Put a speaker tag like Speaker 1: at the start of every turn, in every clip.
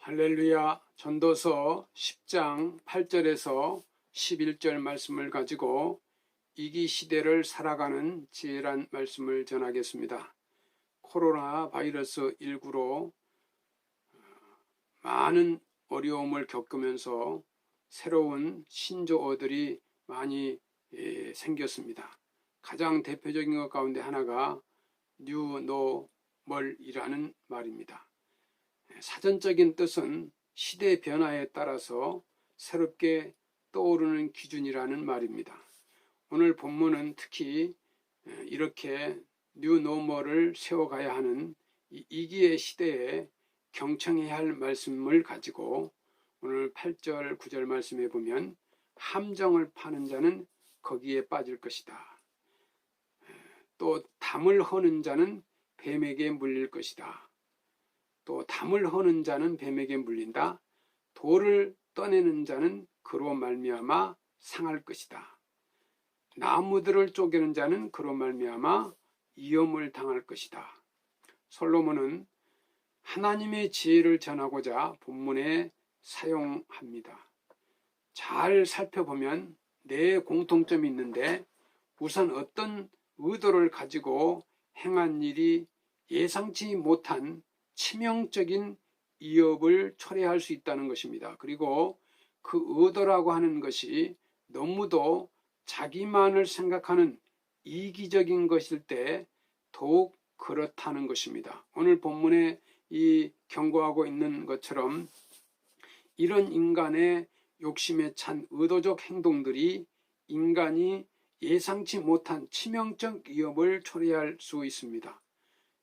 Speaker 1: 할렐루야. 전도서 10장 8절에서 11절 말씀을 가지고 이기 시대를 살아가는 지혜란 말씀을 전하겠습니다. 코로나 바이러스 19로 많은 어려움을 겪으면서 새로운 신조어들이 많이 생겼습니다. 가장 대표적인 것 가운데 하나가 뉴노멀이라는 말입니다. 사전적인 뜻은 시대 변화에 따라서 새롭게 떠오르는 기준이라는 말입니다. 오늘 본문은 특히 이렇게 뉴노멀을 세워가야 하는 이기의 시대에 경청해야 할 말씀을 가지고 오늘 8절 9절 말씀에 보면 함정을 파는 자는 거기에 빠질 것이다. 또 담을 허는 자는 뱀에게 물릴 것이다. 또 담을 허는 자는 뱀에게 물린다. 돌을 떠내는 자는 그로 말미암아 상할 것이다. 나무들을 쪼개는 자는 그로 말미암아 위험을 당할 것이다. 솔로몬은 하나님의 지혜를 전하고자 본문에 사용합니다. 잘 살펴보면 네 공통점이 있는데 우선 어떤 의도를 가지고 행한 일이 예상치 못한 치명적인 위협을 초래할 수 있다는 것입니다. 그리고 그 의도라고 하는 것이 너무도 자기만을 생각하는 이기적인 것일 때 더욱 그렇다는 것입니다. 오늘 본문에 이 경고하고 있는 것처럼 이런 인간의 욕심에 찬 의도적 행동들이 인간이 예상치 못한 치명적 위협을 초래할 수 있습니다.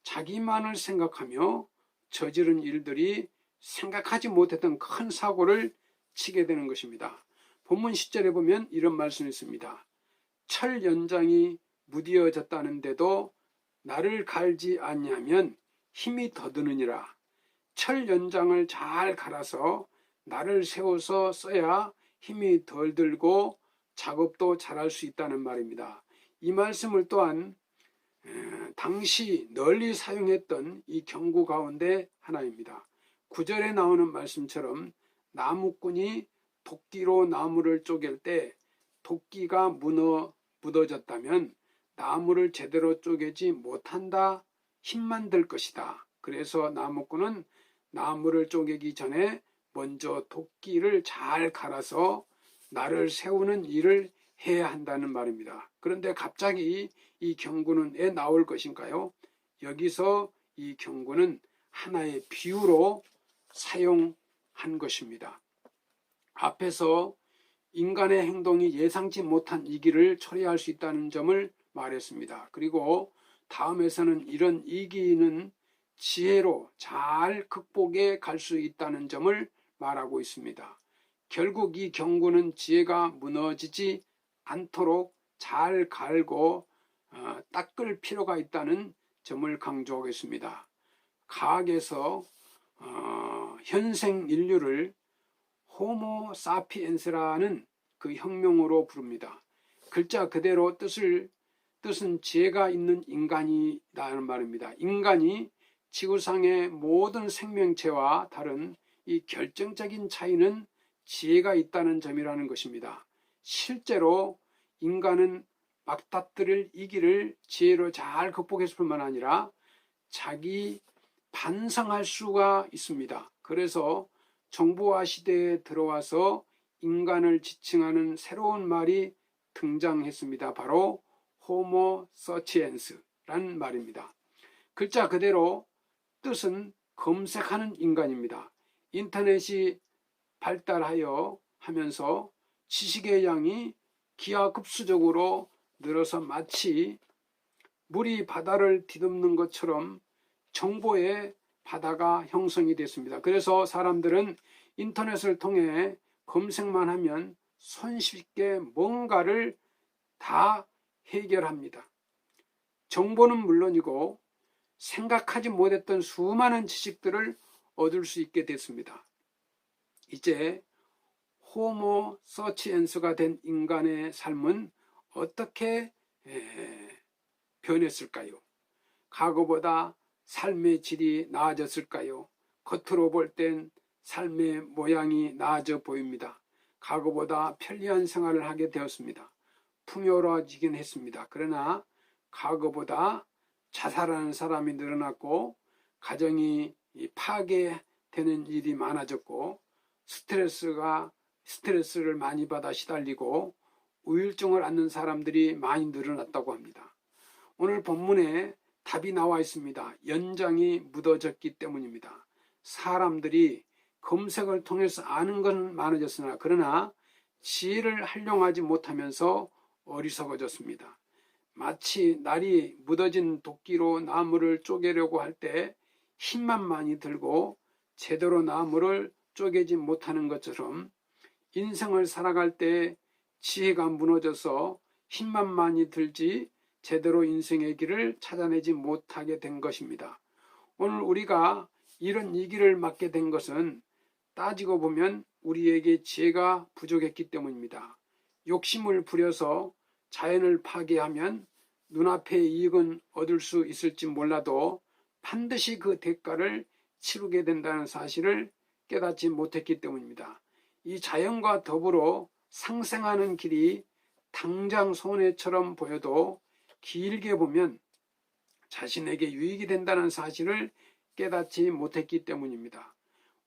Speaker 1: 자기만을 생각하며 저지른 일들이 생각하지 못했던 큰 사고를 치게 되는 것입니다. 본문 10절에 보면 이런 말씀이 있습니다. 철 연장이 무디어졌다는데도 나를 갈지 아니하면 힘이 더 드느니라. 철 연장을 잘 갈아서 나를 세워서 써야 힘이 덜 들고 작업도 잘할 수 있다는 말입니다. 이 말씀을 또한 당시 널리 사용했던 이 경고 가운데 하나입니다. 9절에 나오는 말씀처럼 나무꾼이 도끼로 나무를 쪼갤 때 도끼가 묻어졌다면 나무를 제대로 쪼개지 못한다, 힘만 들 것이다. 그래서 나무꾼은 나무를 쪼개기 전에 먼저 도끼를 잘 갈아서 나를 세우는 일을 해야 한다는 말입니다. 그런데 갑자기 이 경고는 왜 나올 것인가요? 여기서 이 경고는 하나의 비유로 사용한 것입니다. 앞에서 인간의 행동이 예상치 못한 이기를 초래할 수 있다는 점을 말했습니다. 그리고 다음에서는 이런 이기는 지혜로 잘 극복해 갈 수 있다는 점을 말하고 있습니다. 결국 이 경고는 지혜가 무너지지 않도록 잘 갈고 닦을 필요가 있다는 점을 강조하겠습니다. 과학에서 현생 인류를 호모 사피엔스라는 그 혁명으로 부릅니다. 글자 그대로 뜻은 지혜가 있는 인간이라는 말입니다. 인간이 지구상의 모든 생명체와 다른 이 결정적인 차이는 지혜가 있다는 점이라는 것입니다. 실제로 인간은 막다트를 이기를 지혜로 잘 극복했을 뿐만 아니라 자기 반성할 수가 있습니다. 그래서 정보화 시대에 들어와서 인간을 지칭하는 새로운 말이 등장했습니다. 바로 호모 서치엔스라는 말입니다. 글자 그대로 뜻은 검색하는 인간입니다. 인터넷이 발달하여 하면서 지식의 양이 기하급수적으로 늘어서 마치 물이 바다를 뒤덮는 것처럼 정보의 바다가 형성이 됐습니다. 그래서 사람들은 인터넷을 통해 검색만 하면 손쉽게 뭔가를 다 해결합니다. 정보는 물론이고 생각하지 못했던 수많은 지식들을 얻을 수 있게 됐습니다. 이제 호모 서치엔스가 된 인간의 삶은 어떻게 변했을까요? 과거보다 삶의 질이 나아졌을까요? 겉으로 볼 땐 삶의 모양이 나아져 보입니다. 과거보다 편리한 생활을 하게 되었습니다. 풍요로워지긴 했습니다. 그러나 과거보다 자살하는 사람이 늘어났고 가정이 파괴되는 일이 많아졌고 스트레스를 많이 받아 시달리고 우울증을 앓는 사람들이 많이 늘어났다고 합니다. 오늘 본문에 답이 나와 있습니다. 연장이 묻어졌기 때문입니다. 사람들이 검색을 통해서 아는 건 많아졌으나 그러나 지혜를 활용하지 못하면서 어리석어졌습니다. 마치 날이 묻어진 도끼로 나무를 쪼개려고 할 때 힘만 많이 들고 제대로 나무를 쪼개지 못하는 것처럼 인생을 살아갈 때 지혜가 무너져서 힘만 많이 들지 제대로 인생의 길을 찾아내지 못하게 된 것입니다. 오늘 우리가 이런 위기를 맞게 된 것은 따지고 보면 우리에게 지혜가 부족했기 때문입니다. 욕심을 부려서 자연을 파괴하면 눈앞의 이익은 얻을 수 있을지 몰라도 반드시 그 대가를 치르게 된다는 사실을 깨닫지 못했기 때문입니다. 이 자연과 더불어 상생하는 길이 당장 손해처럼 보여도 길게 보면 자신에게 유익이 된다는 사실을 깨닫지 못했기 때문입니다.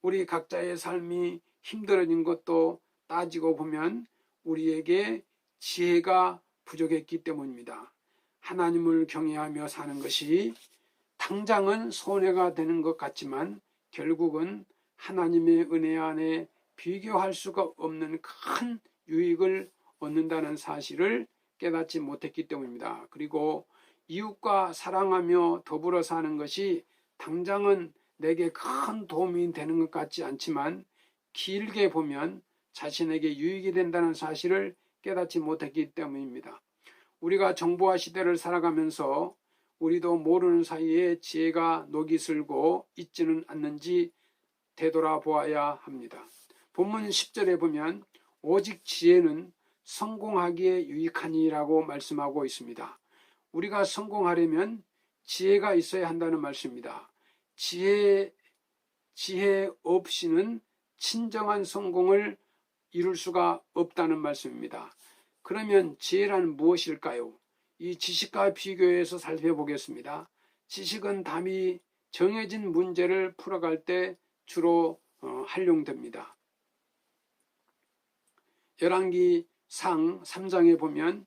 Speaker 1: 우리 각자의 삶이 힘들어진 것도 따지고 보면 우리에게 지혜가 부족했기 때문입니다. 하나님을 경외하며 사는 것이 당장은 손해가 되는 것 같지만 결국은 하나님의 은혜 안에 비교할 수가 없는 큰 유익을 얻는다는 사실을 깨닫지 못했기 때문입니다. 그리고 이웃과 사랑하며 더불어 사는 것이 당장은 내게 큰 도움이 되는 것 같지 않지만 길게 보면 자신에게 유익이 된다는 사실을 깨닫지 못했기 때문입니다. 우리가 정보화 시대를 살아가면서 우리도 모르는 사이에 지혜가 녹이 슬고 있지는 않는지 되돌아보아야 합니다. 본문 10절에 보면 오직 지혜는 성공하기에 유익하니라고 말씀하고 있습니다. 우리가 성공하려면 지혜가 있어야 한다는 말씀입니다. 지혜 없이는 진정한 성공을 이룰 수가 없다는 말씀입니다. 그러면 지혜란 무엇일까요? 이 지식과 비교해서 살펴보겠습니다. 지식은 답이 정해진 문제를 풀어갈 때 주로 활용됩니다. 열왕기상 3장에 보면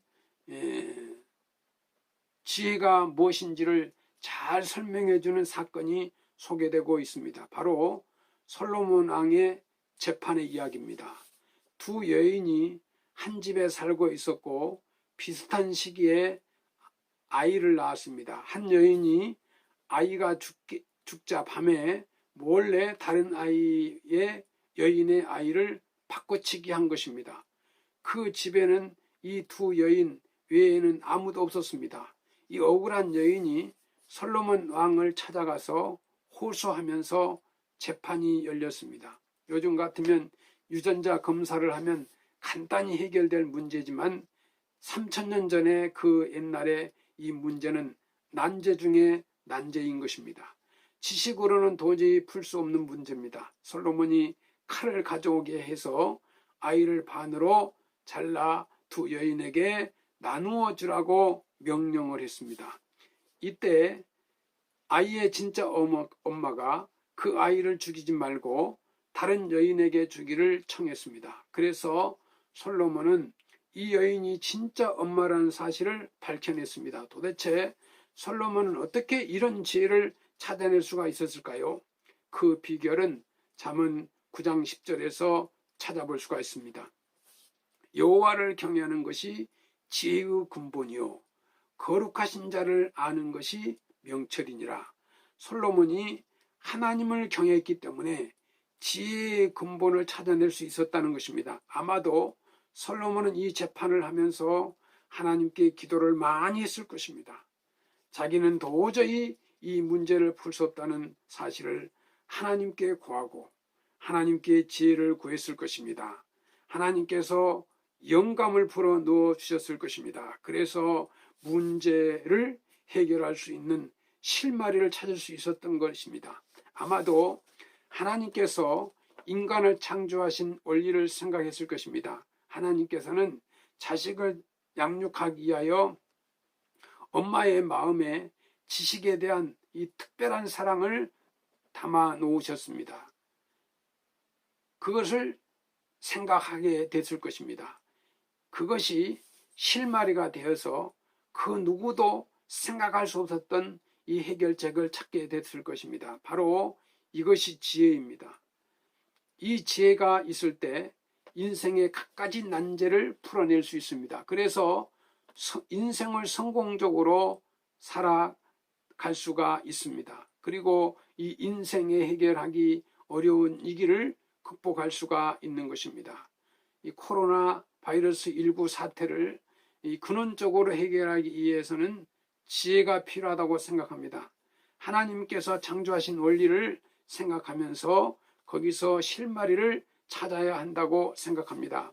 Speaker 1: 지혜가 무엇인지를 잘 설명해 주는 사건이 소개되고 있습니다. 바로 솔로몬 왕의 재판의 이야기입니다. 두 여인이 한 집에 살고 있었고 비슷한 시기에 아이를 낳았습니다. 한 여인이 아이가 죽자 밤에 몰래 다른 여인의 아이를 바꿔치기 한 것입니다. 그 집에는 이 두 여인 외에는 아무도 없었습니다. 이 억울한 여인이 솔로몬 왕을 찾아가서 호소하면서 재판이 열렸습니다. 요즘 같으면 유전자 검사를 하면 간단히 해결될 문제지만 3000년 전에 그 옛날에 이 문제는 난제 중에 난제인 것입니다. 지식으로는 도저히 풀 수 없는 문제입니다. 솔로몬이 칼을 가져오게 해서 아이를 반으로 잘라 두 여인에게 나누어 주라고 명령을 했습니다. 이때 아이의 진짜 엄마가 그 아이를 죽이지 말고 다른 여인에게 주기를 청했습니다. 그래서 솔로몬은 이 여인이 진짜 엄마라는 사실을 밝혀냈습니다. 도대체 솔로몬은 어떻게 이런 지혜를 찾아낼 수가 있었을까요? 그 비결은 잠언 9장 10절에서 찾아볼 수가 있습니다. 여호와를 경외하는 것이 지혜의 근본이요 거룩하신 자를 아는 것이 명철이니라. 솔로몬이 하나님을 경외했기 때문에 지혜의 근본을 찾아낼 수 있었다는 것입니다. 아마도 솔로몬은 이 재판을 하면서 하나님께 기도를 많이 했을 것입니다. 자기는 도저히 이 문제를 풀 수 없다는 사실을 하나님께 구하고 하나님께 지혜를 구했을 것입니다. 하나님께서 영감을 불어 넣어 주셨을 것입니다. 그래서 문제를 해결할 수 있는 실마리를 찾을 수 있었던 것입니다. 아마도 하나님께서 인간을 창조하신 원리를 생각했을 것입니다. 하나님께서는 자식을 양육하기 위하여 엄마의 마음에 지식에 대한 이 특별한 사랑을 담아 놓으셨습니다. 그것을 생각하게 됐을 것입니다. 그것이 실마리가 되어서 그 누구도 생각할 수 없었던 이 해결책을 찾게 됐을 것입니다. 바로 이것이 지혜입니다. 이 지혜가 있을 때 인생의 갖가지 난제를 풀어낼 수 있습니다. 그래서 인생을 성공적으로 살아갈 수가 있습니다. 그리고 이 인생에 해결하기 어려운 이 길을 극복할 수가 있는 것입니다. 이 코로나 바이러스 19 사태를 이 근원적으로 해결하기 위해서는 지혜가 필요하다고 생각합니다. 하나님께서 창조하신 원리를 생각하면서 거기서 실마리를 찾아야 한다고 생각합니다.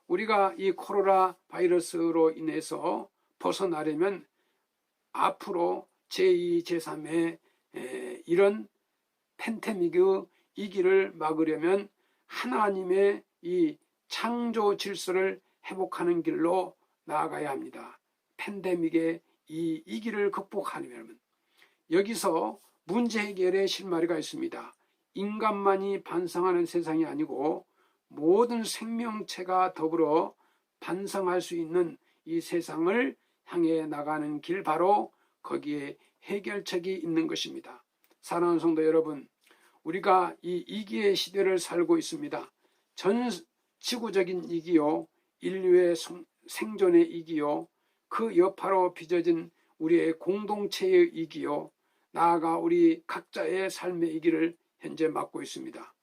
Speaker 1: 우리가 이 코로나 바이러스로 인해서 벗어나려면 앞으로 제2, 제3의 이런 팬데믹의 이기를 막으려면 하나님의 이 창조 질서를 회복하는 길로 나아가야 합니다. 팬데믹의 이 이기를 극복하려면 여기서 문제 해결의 실마리가 있습니다. 인간만이 반성하는 세상이 아니고 모든 생명체가 더불어 반성할 수 있는 이 세상을 향해 나가는 길, 바로 거기에 해결책이 있는 것입니다. 사랑하는 성도 여러분, 우리가 이 이기의 시대를 살고 있습니다. 전 지구적인 이기요, 인류의 생존의 이기요, 그 여파로 빚어진 우리의 공동체의 이기요, 나아가 우리 각자의 삶의 이기를 현재 맡고 있습니다.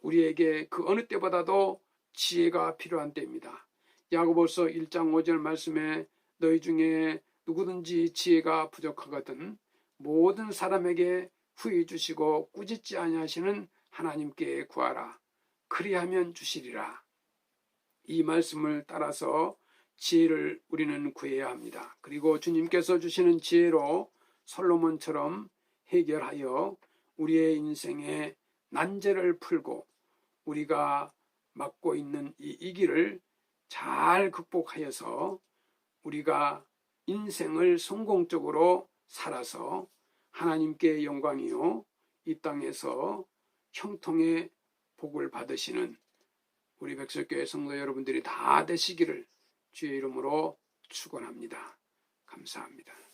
Speaker 1: 우리에게 그 어느 때보다도 지혜가 필요한 때입니다. 야고보서 1장 5절 말씀에 너희 중에 누구든지 지혜가 부족하거든 모든 사람에게 후히 주시고 꾸짖지 아니하시는 하나님께 구하라. 그리하면 주시리라. 이 말씀을 따라서 지혜를 우리는 구해야 합니다. 그리고 주님께서 주시는 지혜로 솔로몬처럼 해결하여 우리의 인생의 난제를 풀고 우리가 맡고 있는 이 길을 잘 극복하여서 우리가 인생을 성공적으로 살아서 하나님께 영광이요 이 땅에서 형통의 복을 받으시는 우리 백설교회 성도 여러분들이 다 되시기를 주의 이름으로 축원합니다. 감사합니다.